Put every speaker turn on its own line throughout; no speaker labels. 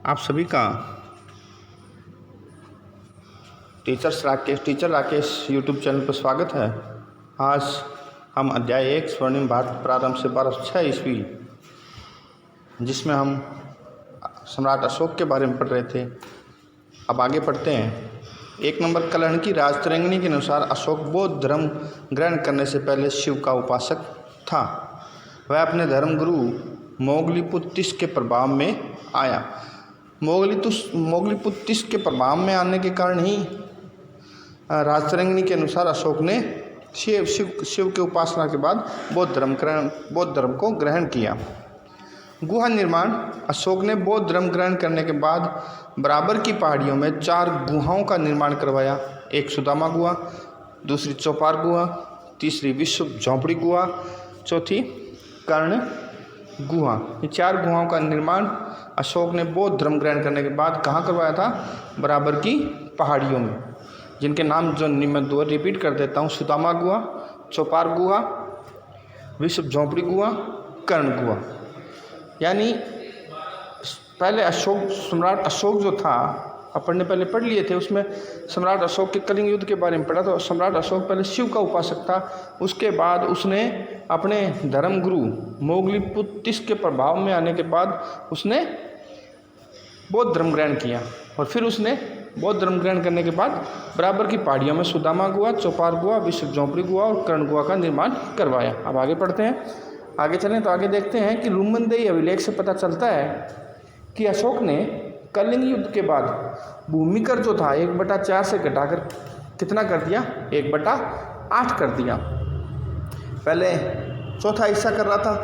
आप सभी का टीचर राकेश यूट्यूब चैनल पर स्वागत है। आज हम अध्याय 1 स्वर्णिम भारत प्रारंभ से 1206 ईस्वी, जिसमें हम सम्राट अशोक के बारे में पढ़ रहे थे। अब आगे पढ़ते हैं। 1 नंबर, कलहण की राजतरंगिणी के अनुसार अशोक बौद्ध धर्म ग्रहण करने से पहले शिव का उपासक था। वह अपने धर्मगुरु मोगलीपुत्तिस के प्रभाव में आया। मोगलीपुत्तिस के प्रभाव में आने के कारण ही राजतरंगिणी के अनुसार अशोक ने शिव के उपासना के बाद बौद्ध धर्म को ग्रहण किया। गुहा निर्माण। अशोक ने बौद्ध धर्म ग्रहण करने के बाद बराबर की पहाड़ियों में 4 गुहाओं का निर्माण करवाया। एक सुदामा गुहा, दूसरी चौपार गुहा, तीसरी विश्व झोंपड़ी गुहा, चौथी कर्ण गुहा। ये 4 गुहाओं का निर्माण अशोक ने बौद्ध धर्म ग्रहण करने के बाद कहाँ करवाया था? बराबर की पहाड़ियों में, जिनके नाम जो मैं 2 रिपीट कर देता हूँ: सुदामा गुहा, चौपार गुहा, विश्व झोंपड़ी गुहा, कर्ण गुहा। यानी पहले सम्राट अशोक जो था, अपन ने पहले पढ़ लिए थे, उसमें सम्राट अशोक के कलिंग युद्ध के बारे में पढ़ा। तो सम्राट अशोक पहले शिव का उपासक था। उसके बाद उसने अपने धर्मगुरु मोगलीपुत्तिस के प्रभाव में आने के बाद उसने बौद्ध धर्म ग्रहण किया। और फिर उसने बौद्ध धर्म ग्रहण करने के बाद बराबर की पहाड़ियों में सुदामा गुहा, चौपार गुहा, विश्व झोंपड़ी गुहा और कर्ण गुहा का निर्माण करवाया। अब आगे पढ़ते हैं। आगे चलें तो आगे देखते हैं कि लुम्बिनी अभिलेख से पता चलता है कि अशोक ने कलिंग युद्ध के बाद भूमिकर जो था 1/4 से घटाकर कितना कर दिया? 1/8 कर दिया। पहले चौथा हिस्सा कर रहा था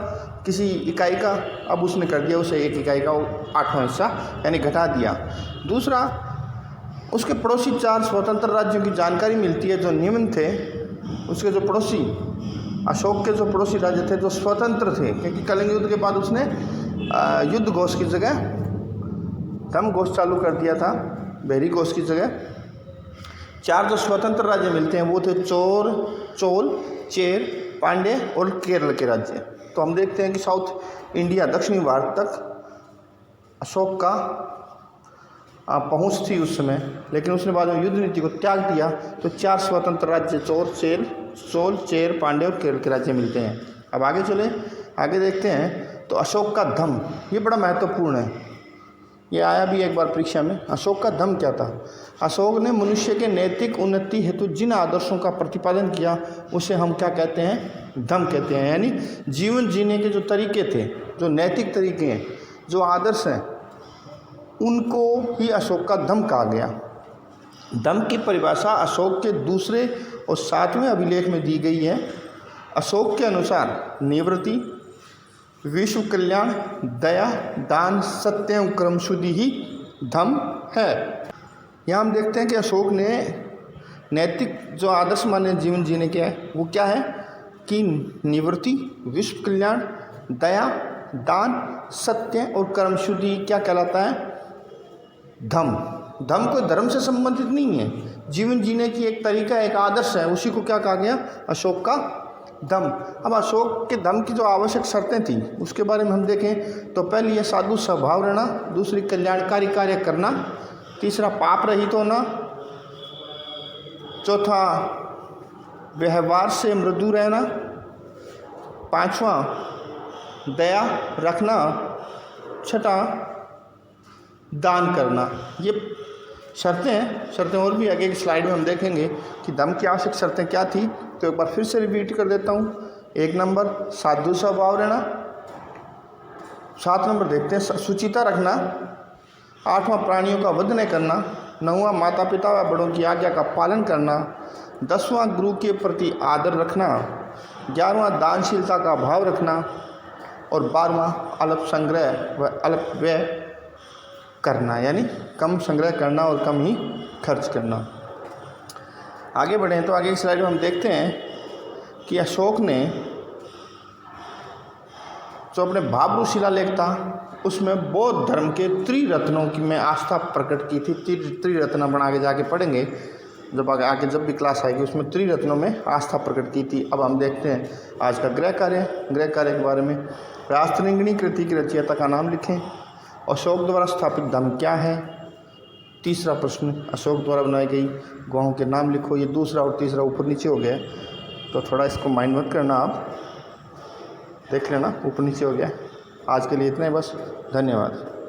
किसी इकाई का, अब उसने कर दिया उसे 1 इकाई का 8वां हिस्सा, यानी घटा दिया। दूसरा, उसके पड़ोसी 4 स्वतंत्र राज्यों की जानकारी मिलती है जो निम्न थे। उसके जो पड़ोसी, अशोक के जो पड़ोसी राज्य थे जो स्वतंत्र थे, क्योंकि कलिंग युद्ध के बाद उसने युद्ध घोष की जगह धर्म घोष चालू कर दिया था, बहरी घोष की जगह। 4 जो स्वतंत्र राज्य मिलते हैं वो थे चोल, चेर, पांड्य और केरल के राज्य। तो हम देखते हैं कि साउथ इंडिया, दक्षिणी भारत तक अशोक का पहुंच थी उस समय, लेकिन उसने बाद में युद्ध नीति को त्याग दिया। तो 4 स्वतंत्र राज्य चोल, चेर, पांड्य और केरल के राज्य मिलते हैं। अब आगे चले, आगे देखते हैं। तो अशोक का धम्म, ये बड़ा महत्वपूर्ण है, ये आया भी एक बार परीक्षा में। अशोक का धम्म क्या था? अशोक ने मनुष्य के नैतिक उन्नति हेतु जिन आदर्शों का प्रतिपादन किया उसे हम क्या कहते हैं? धम्म कहते हैं। यानी जीवन जीने के जो तरीके थे, जो नैतिक तरीके हैं, जो आदर्श हैं, उनको ही अशोक का धम्म कहा गया। धम्म की परिभाषा अशोक के 2 और 7वें अभिलेख में दी गई है। अशोक के अनुसार निवृत्ति, विश्व कल्याण, दया, दान, सत्य एवं क्रम शुद्धि ही धम्म है। यहाँ हम देखते हैं कि अशोक ने नैतिक जो आदर्श माने जीवन जीने के हैं वो क्या है कि निवृत्ति, विश्व कल्याण, दया, दान, सत्य और कर्म शुद्धि क्या कहलाता है? धम्म। धम्म कोई धर्म से संबंधित नहीं है, जीवन जीने की एक तरीका, एक आदर्श है, उसी को क्या कहा गया? अशोक का धम्म। अब अशोक के धम्म की जो आवश्यक शर्तें थी उसके बारे में हम देखें तो पहली है साधु स्वभाव रहना, दूसरी कल्याणकारी कार्य करना, तीसरा पाप रहित होना, चौथा व्यवहार से मृदु रहना, 5वां दया रखना, 6ठा दान करना। ये शर्तें और भी आगे की स्लाइड में हम देखेंगे कि धम्म की आवश्यक शर्तें क्या थी। तो एक बार फिर से रिपीट कर देता हूँ। 1 नंबर साधु स्वभाव रहना, 7 नंबर देखते हैं सुचिता रखना, 8वां प्राणियों का वध नहीं करना, 9वां माता पिता व बड़ों की आज्ञा का पालन करना, 10वां गुरु के प्रति आदर रखना, 11वां दानशीलता का भाव रखना और 12वां अल्प संग्रह व अल्प व्यय करना, यानी कम संग्रह करना और कम ही खर्च करना। आगे बढ़ें तो आगे की स्लाइड में हम देखते हैं कि अशोक ने जो अपने भाब्रू शिलालेख था उसमें बौद्ध धर्म के त्रिरत्नों की में आस्था प्रकट की थी। त्रिरत्न अपन आगे जाके पढ़ेंगे, जब आगे जब भी क्लास आएगी उसमें त्रिरत्नों में आस्था प्रकट की थी। अब हम देखते हैं आज का गृह कार्य के बारे में। राजतरंगिणी कृति की रचयिता का नाम लिखें। अशोक द्वारा स्थापित धाम क्या है? तीसरा प्रश्न, अशोक द्वारा बनाई गई गुहाओं के नाम लिखो। ये दूसरा और तीसरा ऊपर नीचे हो गया, तो थोड़ा इसको माइंड मत करना, आप देख लेना ऊपर नीचे हो गया। आज के लिए इतना ही बस, धन्यवाद।